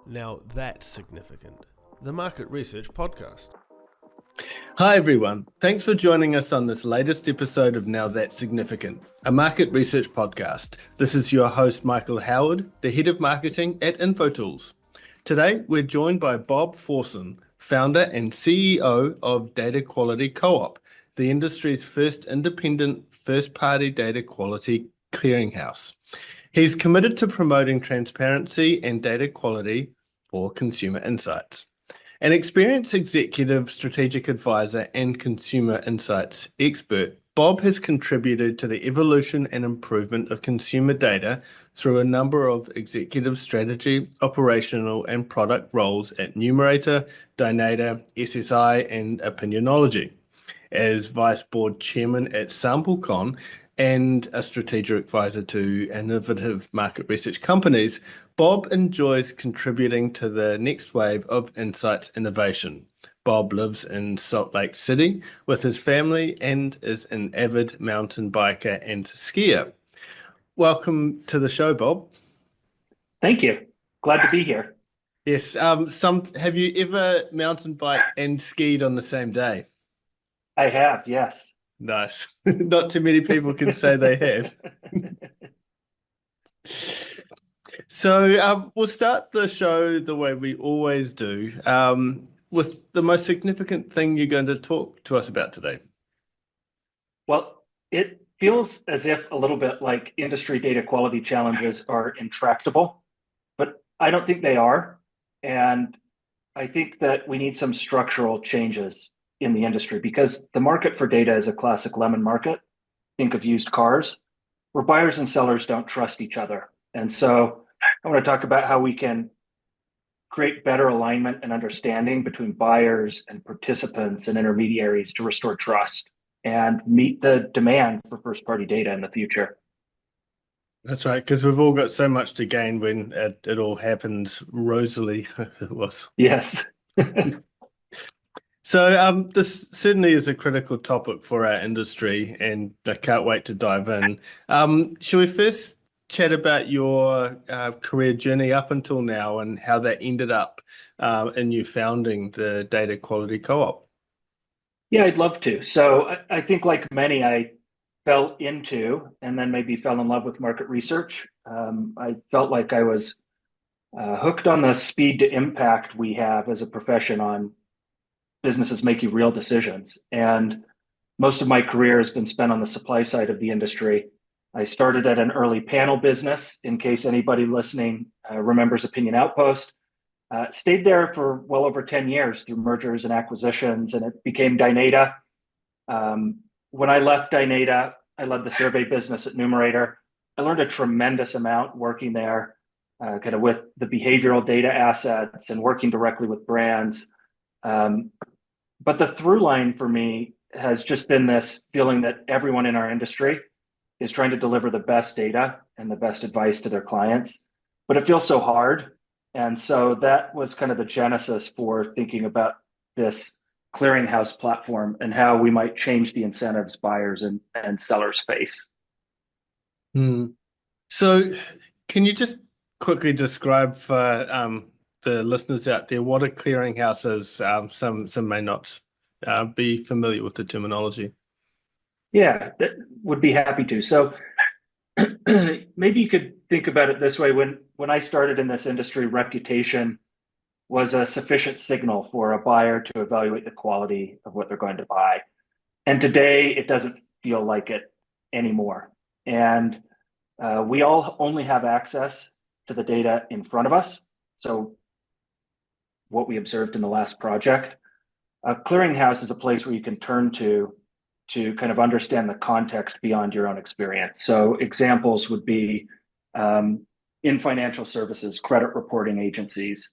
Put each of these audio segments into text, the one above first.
Now that's significant. The Market Research Podcast. Hi everyone, thanks for joining us on this latest episode of Now That's Significant, a market research podcast. This is your host Michael Howard, the head of marketing at Infotools. Today we're joined by Bob Fawson, founder and CEO of Data Quality Co-op, the industry's first independent first-party data quality clearinghouse. He's committed to promoting transparency and data quality for consumer insights. An experienced executive strategic advisor and consumer insights expert, Bob has contributed to the evolution and improvement of consumer data through a number of executive strategy, operational, and product roles at Numerator, Dynata, SSI, and Opinionology. As Vice Board Chairman at SampleCon and a strategic advisor to innovative market research companies, Bob enjoys contributing to the next wave of insights innovation. Bob lives in Salt Lake City with his family and is an avid mountain biker and skier. Welcome to the show, Bob. Thank you. Glad to be here. Yes. Have you ever mountain biked and skied on the same day? I have, yes. Nice. Not too many people can say they have. So we'll start the show the way we always do, with the most significant thing you're going to talk to us about today. Well, it feels as if a little bit like industry data quality challenges are intractable, but I don't think they are. And I think that we need some structural changes in the industry because the market for data is a classic lemon market. Think of used cars, where buyers and sellers don't trust each other. And so I want to talk about how we can create better alignment and understanding between buyers and participants and intermediaries to restore trust and meet the demand for first-party data in the future. That's right, because we've all got so much to gain when it all happens rosily. It was. Yes. So this certainly is a critical topic for our industry, and I can't wait to dive in. Shall we first chat about your career journey up until now and how that ended up in you founding the Data Quality Co-op? Yeah, I'd love to. So I think like many, I fell into and then maybe fell in love with market research. I felt like I was hooked on the speed to impact we have as a profession on businesses making real decisions. And most of my career has been spent on the supply side of the industry. I started at an early panel business, in case anybody listening remembers Opinion Outpost. Stayed there for well over 10 years through mergers and acquisitions, and it became Dynata. When I left Dynata, I led the survey business at Numerator. I learned a tremendous amount working there, kind of with the behavioral data assets and working directly with brands. But the through line for me has just been this feeling that everyone in our industry is trying to deliver the best data and the best advice to their clients, but it feels so hard. And so that was kind of the genesis for thinking about this clearinghouse platform and how we might change the incentives buyers and sellers face. So can you just quickly describe for the listeners out there what a clearinghouse is? Some may not be familiar with the terminology. Yeah, that would be happy to. So maybe you could think about it this way. When I started in this industry, reputation was a sufficient signal for a buyer to evaluate the quality of what they're going to buy. And today, it doesn't feel like it anymore. And we all only have access to the data in front of us. So what we observed in the last project, a clearinghouse is a place where you can turn to kind of understand the context beyond your own experience. So examples would be in financial services, credit reporting agencies.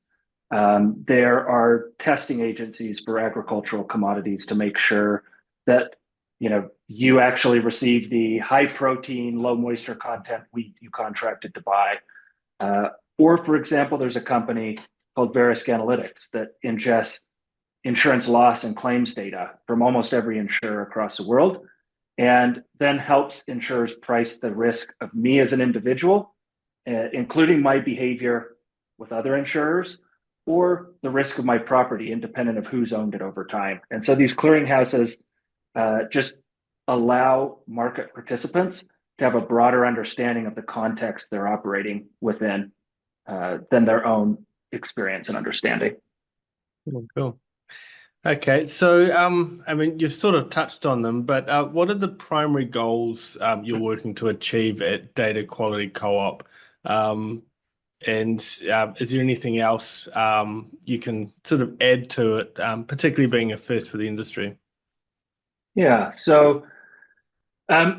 There are testing agencies for agricultural commodities to make sure that you actually receive the high protein, low moisture content wheat you contracted to buy. Or for example, there's a company called Verisk Analytics that ingests insurance loss and claims data from almost every insurer across the world, and then helps insurers price the risk of me as an individual, including my behavior with other insurers, or the risk of my property, independent of who's owned it over time. And so these clearinghouses just allow market participants to have a broader understanding of the context they're operating within than their own experience and understanding. Cool. Okay, so I mean, you've sort of touched on them, but what are the primary goals you're working to achieve at Data Quality Co-op? And is there anything else you can sort of add to it, particularly being a first for the industry? Yeah, so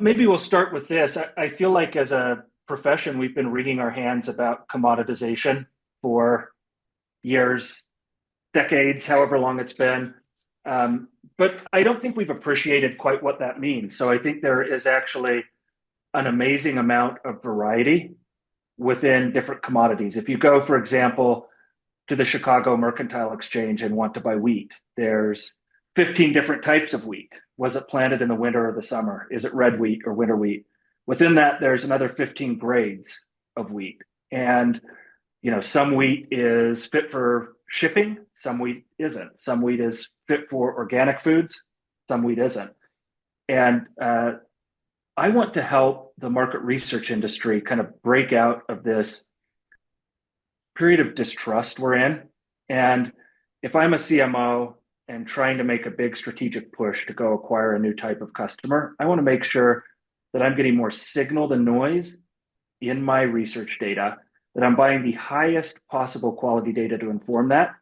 maybe we'll start with this. I feel like as a profession, we've been wringing our hands about commoditization for years, decades, however long it's been. But I don't think we've appreciated quite what that means. So I think there is actually an amazing amount of variety within different commodities. If you go, for example, to the Chicago Mercantile Exchange and want to buy wheat, there's 15 different types of wheat. Was it planted in the winter or the summer? Is it red wheat or winter wheat? Within that, there's another 15 grades of wheat. And some wheat is fit for shipping, some wheat isn't. Some wheat is fit for organic foods, some wheat isn't. And I want to help the market research industry kind of break out of this period of distrust we're in. And if I'm a CMO and trying to make a big strategic push to go acquire a new type of customer, I want to make sure that I'm getting more signal to noise in my research data, that I'm buying the highest possible quality data to inform that,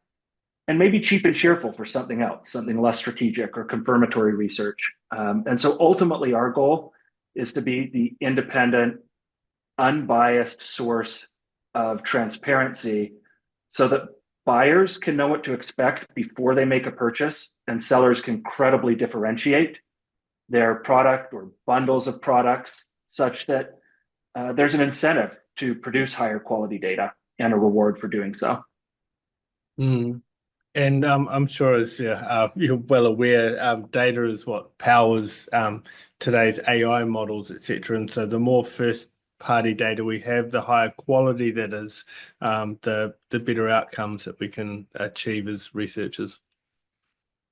and maybe cheap and cheerful for something else, something less strategic or confirmatory research. And so ultimately, our goal is to be the independent, unbiased source of transparency so that buyers can know what to expect before they make a purchase, and sellers can credibly differentiate their product or bundles of products such that there's an incentive to produce higher quality data and a reward for doing so. Mm. And I'm sure, as you're well aware, data is what powers today's AI models, etc. And so the more first-party data we have, the higher quality that is, the better outcomes that we can achieve as researchers.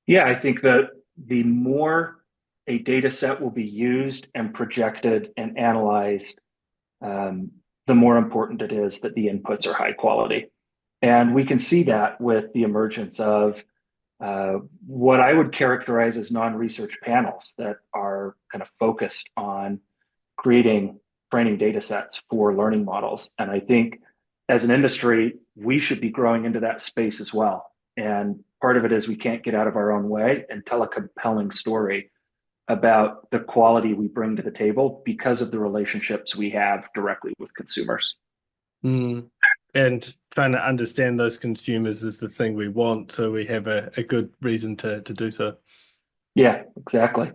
Yeah, I think that the more a data set will be used and projected and analyzed, the more important it is that the inputs are high quality. And we can see that with the emergence of what I would characterize as non-research panels that are kind of focused on creating training data sets for learning models. And I think as an industry, we should be growing into that space as well. And part of it is we can't get out of our own way and tell a compelling story about the quality we bring to the table because of the relationships we have directly with consumers. Mm. And trying to understand those consumers is the thing we want, so we have a good reason to do so. Yeah, exactly.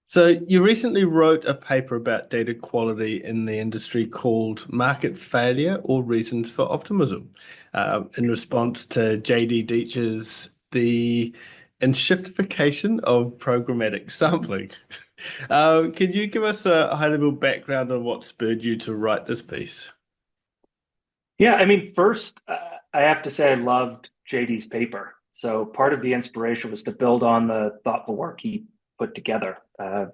So you recently wrote a paper about data quality in the industry called Market Failure or Reasons for Optimism, in response to JD Deitch's The Enshiftification of Programmatic Sampling. Can you give us a high-level background on what spurred you to write this piece? Yeah, I mean, first, I have to say I loved JD's paper. So part of the inspiration was to build on the thoughtful work he put together. I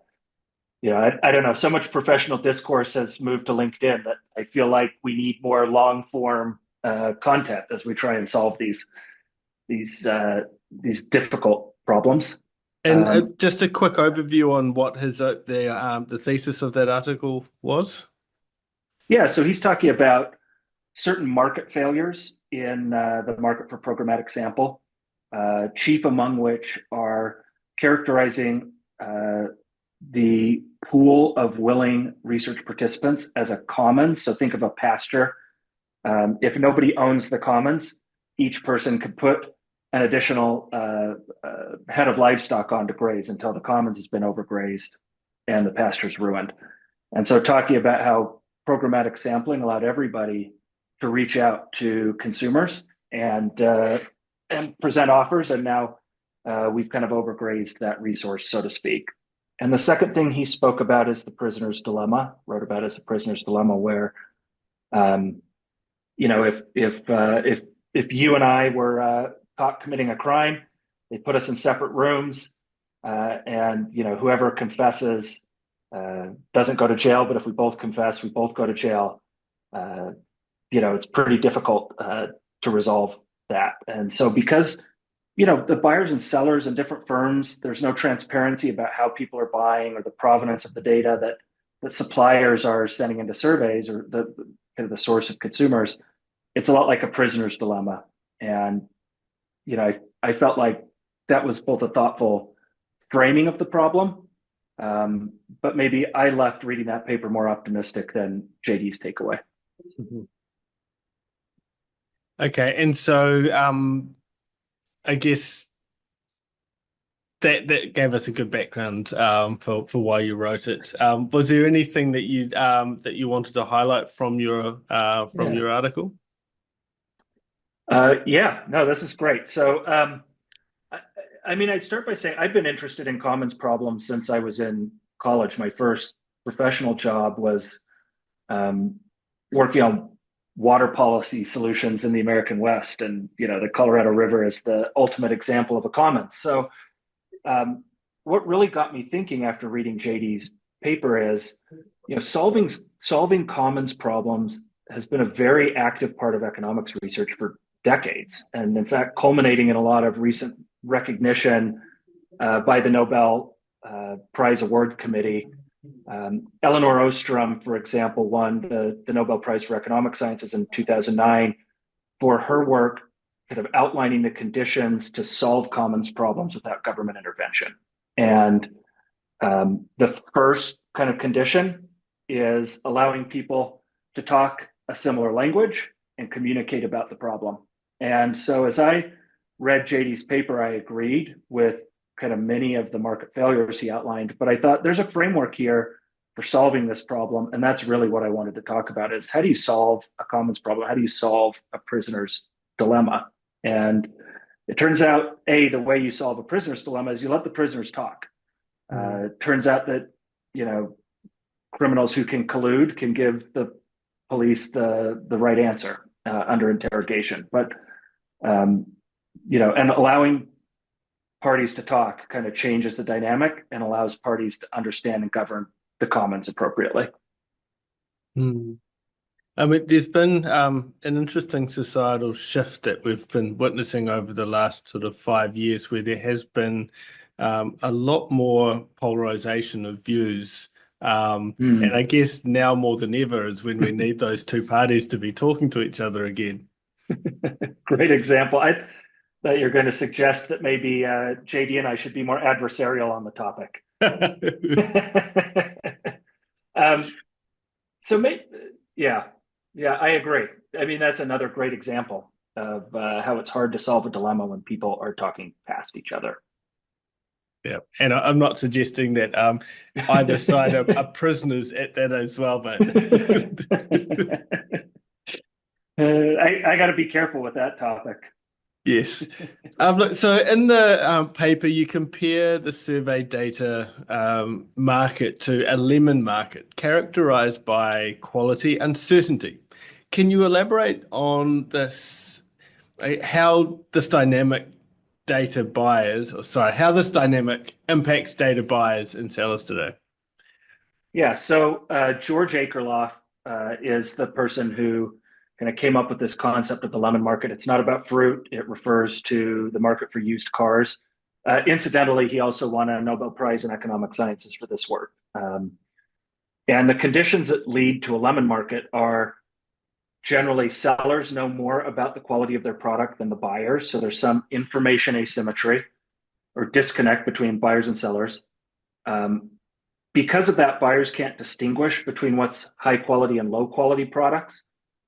don't know, so much professional discourse has moved to LinkedIn that I feel like we need more long form content as we try and solve these difficult problems. And just a quick overview on what his the thesis of that article was. Yeah, so he's talking about certain market failures in the market for programmatic sample, chief among which are characterizing the pool of willing research participants as a commons. So think of a pasture. If nobody owns the commons, each person could put an additional head of livestock on to graze until the commons has been overgrazed and the pasture's ruined. And so talking about how programmatic sampling allowed everybody to reach out to consumers and present offers, and now we've kind of overgrazed that resource, so to speak. And the second thing he spoke about is the prisoner's dilemma, wrote about as the prisoner's dilemma, where if you and I were caught committing a crime, they put us in separate rooms, and whoever confesses doesn't go to jail. But if we both confess, we both go to jail. Uh, it's pretty difficult to resolve that. And so because the buyers and sellers in different firms, there's no transparency about how people are buying or the provenance of the data that suppliers are sending into surveys, or the kind of the source of consumers. It's a lot like a prisoner's dilemma. And I felt like that was both a thoughtful framing of the problem, but maybe I left reading that paper more optimistic than JD's takeaway. Mhm. Okay, and so I guess that gave us a good background for why you wrote it. Was there anything that you wanted to highlight from your article? Yeah, no, this is great. So, I'd start by saying I've been interested in commons problems since I was in college. My first professional job was working on water policy solutions in the American West, and the Colorado River is the ultimate example of a commons. So, what really got me thinking after reading JD's paper is, solving commons problems has been a very active part of economics research for decades, and in fact, culminating in a lot of recent recognition by the Nobel Prize Award Committee. Elinor Ostrom, for example, won the Nobel Prize for Economic Sciences in 2009 for her work kind of outlining the conditions to solve commons problems without government intervention. And the first kind of condition is allowing people to talk a similar language and communicate about the problem. And so as I read JD's paper, I agreed with kind of many of the market failures he outlined, but I thought there's a framework here for solving this problem. And that's really what I wanted to talk about, is how do you solve a commons problem? How do you solve a prisoner's dilemma? And it turns out, the way you solve a prisoner's dilemma is you let the prisoners talk. It turns out that, criminals who can collude can give the police the right answer under interrogation. But, and allowing parties to talk kind of changes the dynamic and allows parties to understand and govern the commons appropriately. Hmm. I mean, there's been an interesting societal shift that we've been witnessing over the last sort of 5 years, where there has been a lot more polarization of views. And I guess now more than ever is when we need those two parties to be talking to each other again. Great example. I thought you're going to suggest that maybe JD and I should be more adversarial on the topic. Yeah, I agree. I mean, that's another great example of how it's hard to solve a dilemma when people are talking past each other. Yeah, and I'm not suggesting that either side are prisoners at that as well, but I got to be careful with that topic. yes. Look, so in the paper, you compare the survey data market to a lemon market characterized by quality uncertainty. Can you elaborate on this, how this dynamic how this dynamic impacts data buyers and sellers today? Yeah, so George Akerlof is the person who kind of came up with this concept of the lemon market. It's not about fruit. It refers to the market for used cars. Incidentally, he also won a Nobel Prize in Economic Sciences for this work. And the conditions that lead to a lemon market are generally sellers know more about the quality of their product than the buyers. So there's some information asymmetry or disconnect between buyers and sellers. Because of that, buyers can't distinguish between what's high quality and low quality products,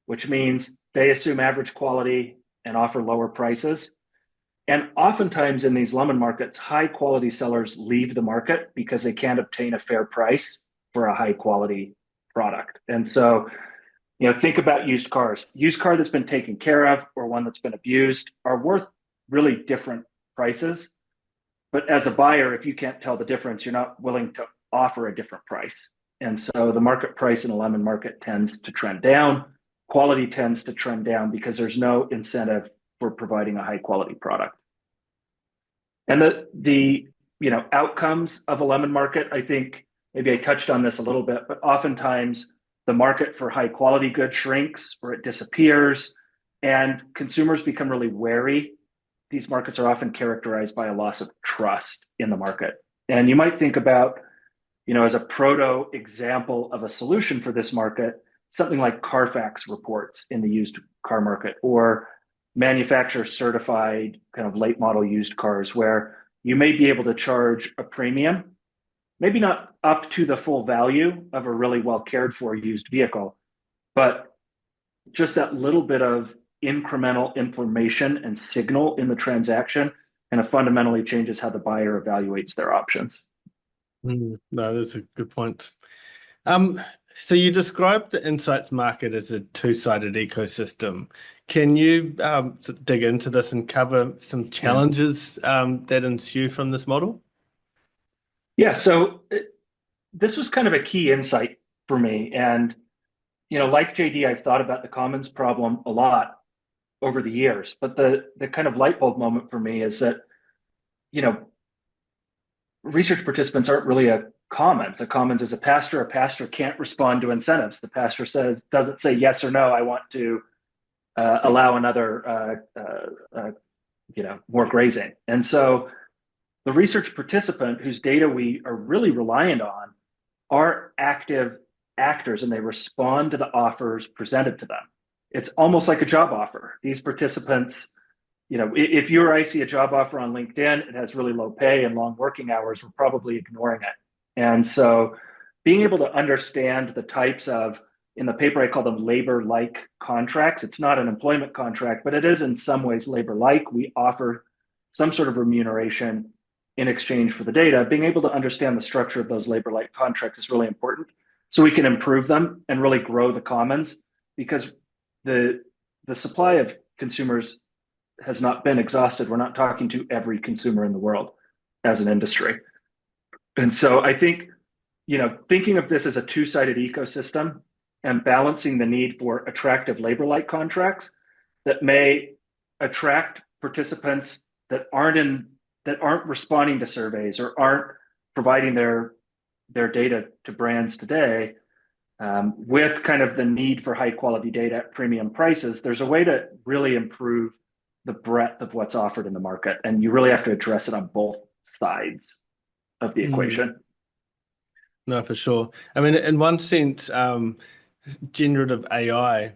which means they assume average quality and offer lower prices. And oftentimes in these lemon markets, high quality sellers leave the market because they can't obtain a fair price for a high quality product. And so, think about used cars. Used car that's been taken care of or one that's been abused are worth really different prices. But as a buyer, if you can't tell the difference, you're not willing to offer a different price. And so the market price in a lemon market tends to trend down. quality tends to trend down because there's no incentive for providing a high quality product. And the outcomes of a lemon market, I think maybe I touched on this a little bit, but oftentimes the market for high quality goods shrinks or it disappears, and consumers become really wary. These markets are often characterized by a loss of trust in the market. And you might think about, as a proto example of a solution for this market, something like Carfax reports in the used car market, or manufacturer certified kind of late model used cars, where you may be able to charge a premium, maybe not up to the full value of a really well cared for used vehicle, but just that little bit of incremental information and signal in the transaction kind of fundamentally changes how the buyer evaluates their options. No, that's a good point. So you described the insights market as a two-sided ecosystem. Can you dig into this and cover some challenges that ensue from this model? Yeah, so this was kind of a key insight for me. And, like JD, I've thought about the commons problem a lot over the years. But the kind of light bulb moment for me is that, research participants aren't really a commons. A commons is a pasture. A pasture can't respond to incentives. The pasture doesn't say yes or no, I want to allow another, more grazing. And so the research participant whose data we are really reliant on are active actors, and they respond to the offers presented to them. It's almost like a job offer. These participants, if you or I see a job offer on LinkedIn, it has really low pay and long working hours, we're probably ignoring it. And so being able to understand the types of, in the paper, I call them labor-like contracts. It's not an employment contract, but it is in some ways labor-like. We offer some sort of remuneration in exchange for the data. Being able to understand the structure of those labor-like contracts is really important so we can improve them and really grow the commons, because the supply of consumers has not been exhausted. We're not talking to every consumer in the world as an industry. And so I think, thinking of this as a two-sided ecosystem and balancing the need for attractive labor-like contracts that may attract participants that aren't responding to surveys or aren't providing their data to brands today, with kind of the need for high quality data at premium prices, there's a way to really improve the breadth of what's offered in the market. And you really have to address it on both sides of the equation. No, for sure. I mean, in one sense, generative AI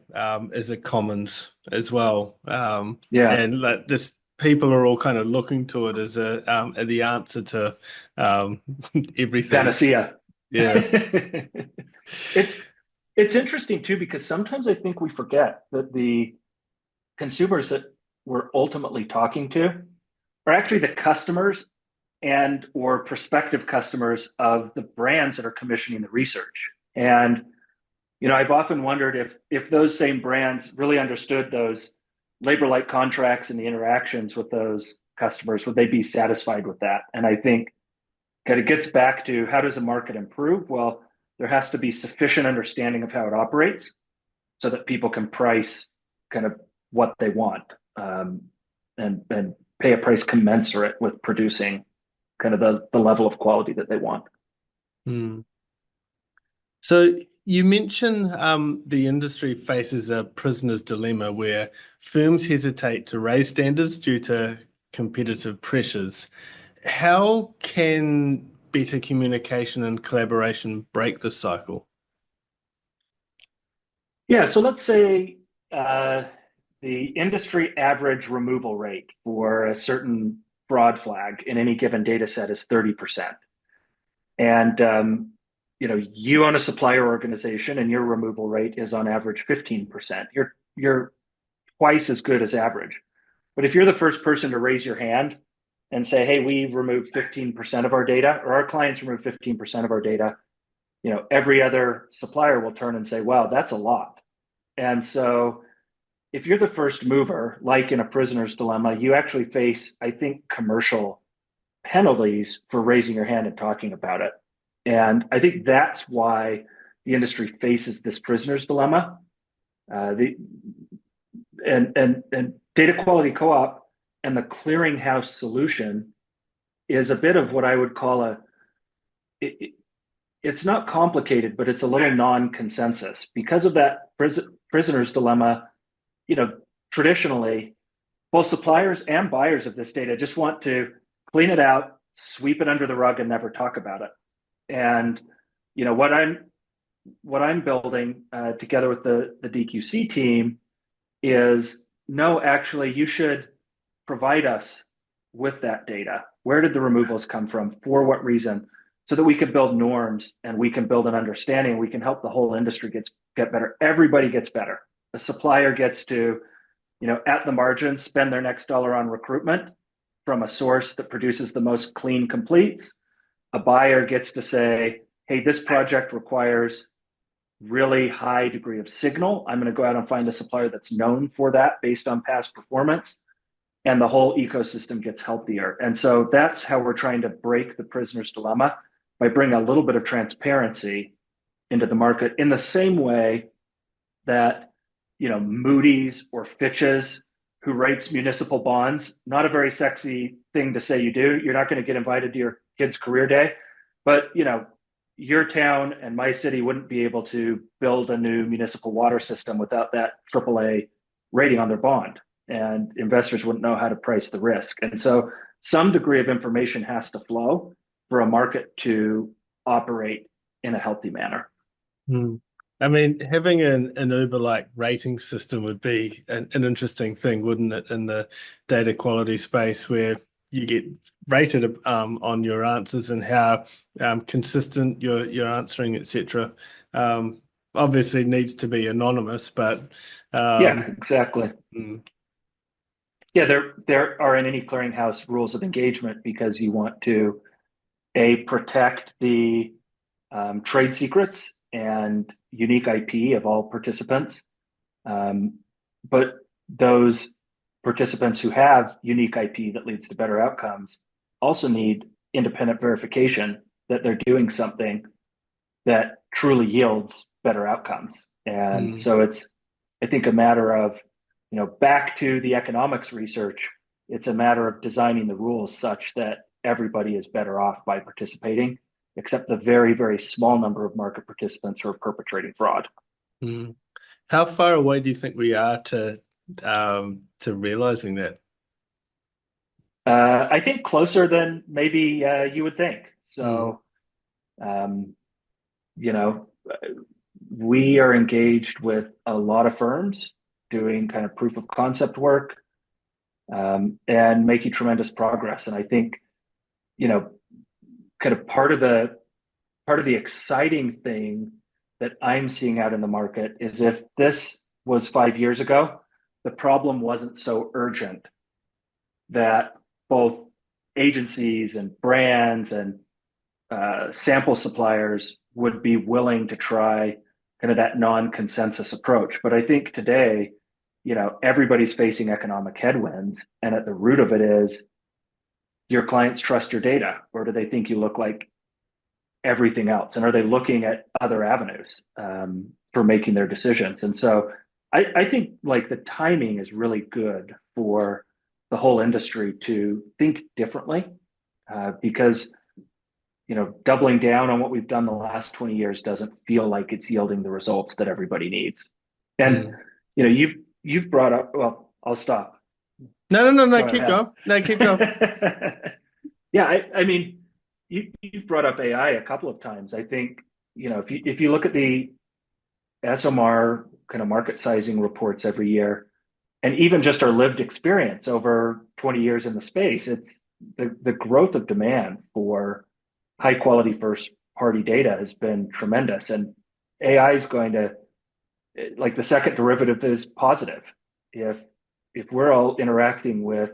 is a commons as well. And like this, people are all kind of looking to it as the answer to everything. Panacea. Yeah. It's interesting too, because sometimes I think we forget that the consumers that we're ultimately talking to are actually the customers and or prospective customers of the brands that are commissioning the research. And I've often wondered if those same brands really understood those labor-like contracts and the interactions with those customers, would they be satisfied with that? And I think kind of gets back to, how does a market improve? Well, there has to be sufficient understanding of how it operates so that people can price kind of what they want, and pay a price commensurate with producing kind of the level of quality that they want. So you mentioned the industry faces a prisoner's dilemma where firms hesitate to raise standards due to competitive pressures. How can better communication and collaboration break this cycle? Yeah, so let's say the industry average removal rate for a certain fraud flag in any given data set is 30%. And you own a supplier organization and your removal rate is on average 15%. You're twice as good as average. But if you're the first person to raise your hand and say, hey, we removed 15% of our data, or our clients remove 15% of our data, every other supplier will turn and say, wow, that's a lot. And so if you're the first mover, like in a prisoner's dilemma, you actually face, I think, commercial penalties for raising your hand and talking about it. And I think that's why the industry faces this prisoner's dilemma. The and data quality co-op and the clearinghouse solution is a bit of what I would call it, it's not complicated, but it's a little non-consensus because of that prisoner's dilemma. You know, traditionally, both suppliers and buyers of this data just want to clean it out, sweep it under the rug, and never talk about it. And you know what I'm building together with the DQC team is no, actually, you should provide us with that data. Where did the removals come from? For what reason? So that we can build norms and we can build an understanding. We can help the whole industry get better. Everybody gets better. The supplier gets to, you know, at the margin, spend their next dollar on recruitment from a source that produces the most clean completes. A buyer gets to say, hey, this project requires really high degree of signal. I'm going to go out and find a supplier that's known for that based on past performance. And the whole ecosystem gets healthier. And so that's how we're trying to break the prisoner's dilemma, by bringing a little bit of transparency into the market, in the same way that, you know, Moody's or Fitch's, who rates municipal bonds, not a very sexy thing to say you do. You're not going to get invited to your kid's career day, but you know, your town and my city wouldn't be able to build a new municipal water system without that AAA rating on their bond, and investors wouldn't know how to price the risk. And so some degree of information has to flow for a market to operate in a healthy manner. Hmm. I mean, having an Uber-like rating system would be an interesting thing, wouldn't it, in the data quality space, where you get rated on your answers and how consistent you're answering, etc. Obviously needs to be anonymous, but Yeah, exactly. mm, Yeah, there are in any clearinghouse rules of engagement because you want to protect the trade secrets and unique IP of all participants. But those participants who have unique IP that leads to better outcomes also need independent verification that they're doing something that truly yields better outcomes. And mm, so it's, I think, a matter of, you know, back to the economics research, it's a matter of designing the rules such that everybody is better off by participating, except the very, very small number of market participants who are perpetrating fraud. mm. How far away do you think we are to realizing that? I think closer than maybe you would think. Mm, So, um, you know, we are engaged with a lot of firms doing kind of proof of concept work, and making tremendous progress. And I think, you know, kind of part of the exciting thing that I'm seeing out in the market is, if this was 5 years ago, the problem wasn't so urgent that both agencies and brands and sample suppliers would be willing to try kind of that non-consensus approach. But I think today, you know, everybody's facing economic headwinds, and at the root of it is, your clients trust your data, or do they think you look like everything else? And are they looking at other avenues for making their decisions? And so I think like the timing is really good for the whole industry to think differently, because, you know, doubling down on what we've done the last 20 years doesn't feel like it's yielding the results that everybody needs. And, mm. you know, you've brought up, well, I'll stop. No, Go keep ahead. going. No, keep going. Yeah, I mean, you've brought up AI a couple of times. I think, you know, if you look at the SMR kind of market sizing reports every year, and even just our lived experience over 20 years in the space, it's the growth of demand for high quality first party data has been tremendous. And AI is going to, like, the second derivative is positive. If we're all interacting with,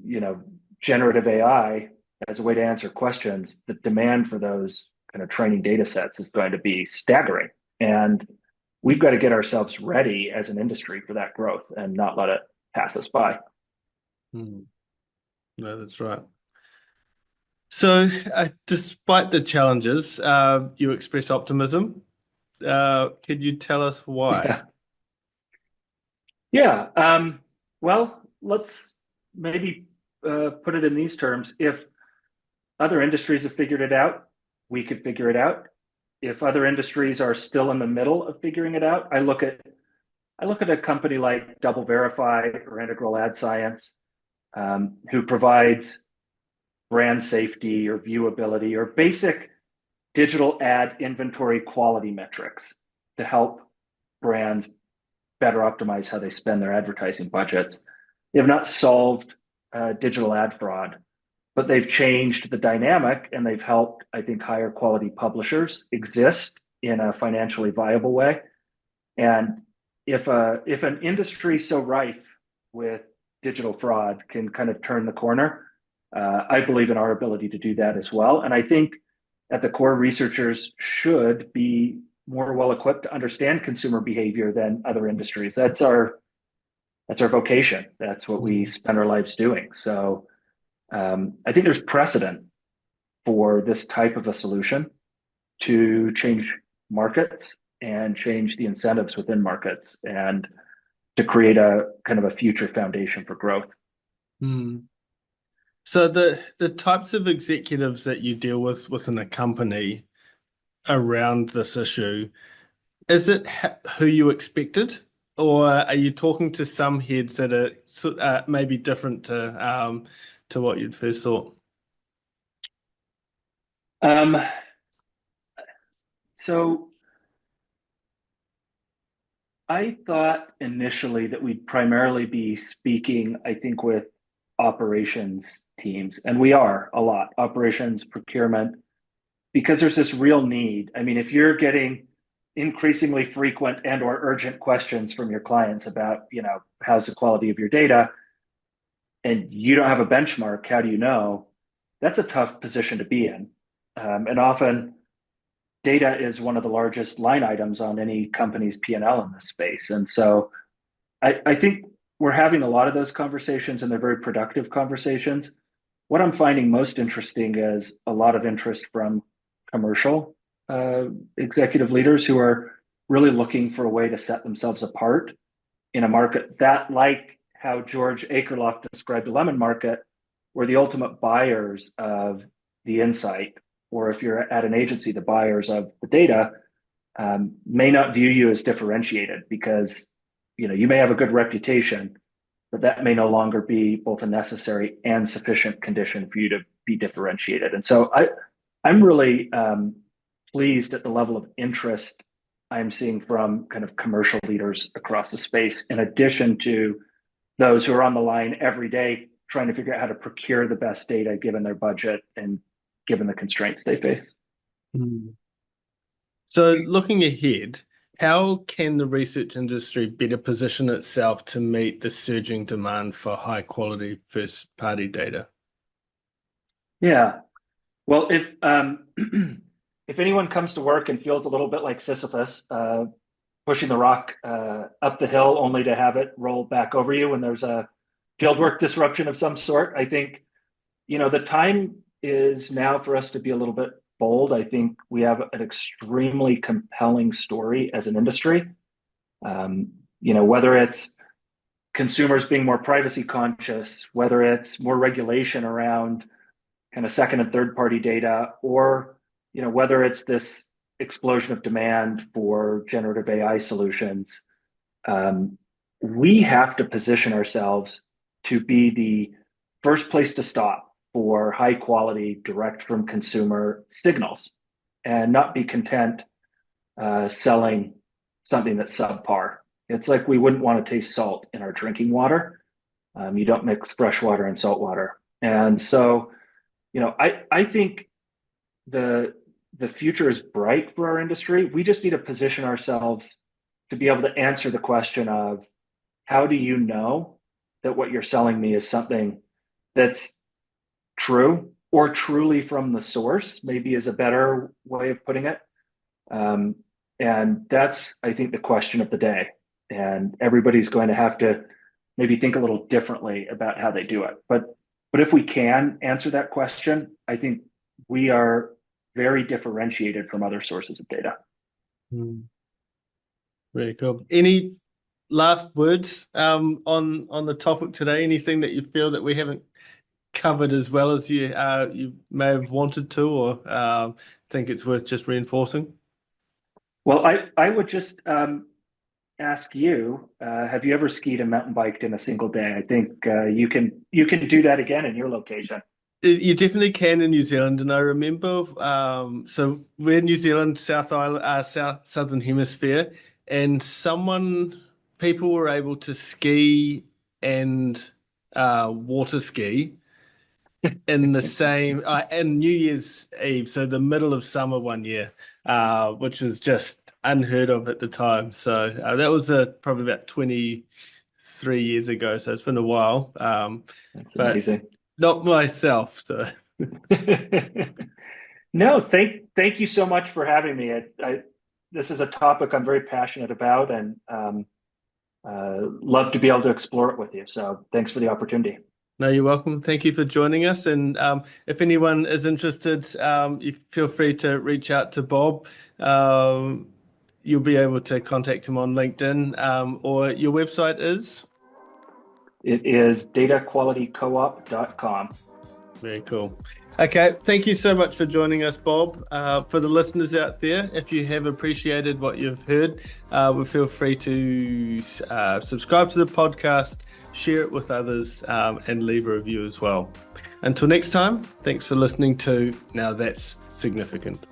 you know, generative AI as a way to answer questions, the demand for those kind of training data sets is going to be staggering. And we've got to get ourselves ready as an industry for that growth and not let it pass us by. Mm. No, that's right. So, despite the challenges, you express optimism. Could you tell us why? Yeah. Yeah. Well, let's maybe put it in these terms. If other industries have figured it out, we could figure it out. If other industries are still in the middle of figuring it out, I look at a company like Double Verify or Integral Ad Science, who provides brand safety or viewability or basic digital ad inventory quality metrics to help brands better optimize how they spend their advertising budgets. They have not solved digital ad fraud, but they've changed the dynamic and they've helped, I think, higher quality publishers exist in a financially viable way. And if an industry so rife with digital fraud can kind of turn the corner, I believe in our ability to do that as well. And I think at the core, researchers should be more well equipped to understand consumer behavior than other industries. That's our vocation. That's what we spend our lives doing. So I think there's precedent for this type of a solution to change markets and change the incentives within markets and to create a kind of a future foundation for growth. Mm. So the types of executives that you deal with within a company around this issue, is it who you expected, or are you talking to some heads that are maybe different to what you'd first thought? Um, so I thought initially that we'd primarily be speaking, I think, with operations teams, and we are a lot, operations, procurement, because there's this real need. I mean, if you're getting increasingly frequent and or urgent questions from your clients about, how's the quality of your data, and you don't have a benchmark, how do you know? That's a tough position to be in. And often data is one of the largest line items on any company's P&L in this space. And so I think we're having a lot of those conversations and they're very productive conversations. What I'm finding most interesting is a lot of interest from commercial executive leaders who are really looking for a way to set themselves apart in a market that, like how George Akerlof described the lemon market, where the ultimate buyers of the insight, or if you're at an agency, the buyers of the data, may not view you as differentiated because you may have a good reputation, but that may no longer be both a necessary and sufficient condition for you to be differentiated. And so I'm really pleased at the level of interest I'm seeing from kind of commercial leaders across the space, in addition to those who are on the line every day trying to figure out how to procure the best data given their budget and given the constraints they face. Mm. So looking ahead, how can the research industry better position itself to meet the surging demand for high quality first party data? Yeah. Well, if if anyone comes to work and feels a little bit like Sisyphus, pushing the rock up the hill only to have it roll back over you when there's a fieldwork disruption of some sort, I think the time is now for us to be a little bit bold. I think we have an extremely compelling story as an industry. Whether it's consumers being more privacy conscious, whether it's more regulation around kind of second and third party data, or whether it's this explosion of demand for generative AI solutions, we have to position ourselves to be the first place to stop for high quality direct from consumer signals and not be content selling something that's subpar. It's like we wouldn't want to taste salt in our drinking water. You don't mix fresh water and salt water. And so, I think the future is bright for our industry. We just need to position ourselves to be able to answer the question of, how do you know that what you're selling me is something that's true or truly from the source, maybe is a better way of putting it. And that's, I think, the question of the day. And everybody's going to have to maybe think a little differently about how they do it. But if we can answer that question, I think we are very differentiated from other sources of data. Very cool. Any last words on the topic today? Anything that you feel that we haven't covered as well as you may have wanted to, or think it's worth just reinforcing? Well, I would just ask you, have you ever skied and mountain biked in a single day? I think you can do that again in your location. You definitely can in New Zealand, and I remember. So we're New Zealand, Southern Hemisphere, and people were able to ski and water ski in the same and New Year's Eve, so the middle of summer one year, which was just unheard of at the time. So that was probably about 23 years ago. So it's been a while. That's but amazing. not myself. So No, thank you so much for having me. This is a topic I'm very passionate about, and love to be able to explore it with you. So thanks for the opportunity. no, you're welcome. Thank you for joining us. And if anyone is interested, you feel free to reach out to Bob. You'll be able to contact him on LinkedIn, or your website is? It is dataqualitycoop.com. Very cool. Okay, thank you so much for joining us, Bob. For the listeners out there, if you have appreciated what you've heard, feel free to subscribe to the podcast, share it with others, and leave a review as well. Until next time, thanks for listening to Now That's Significant.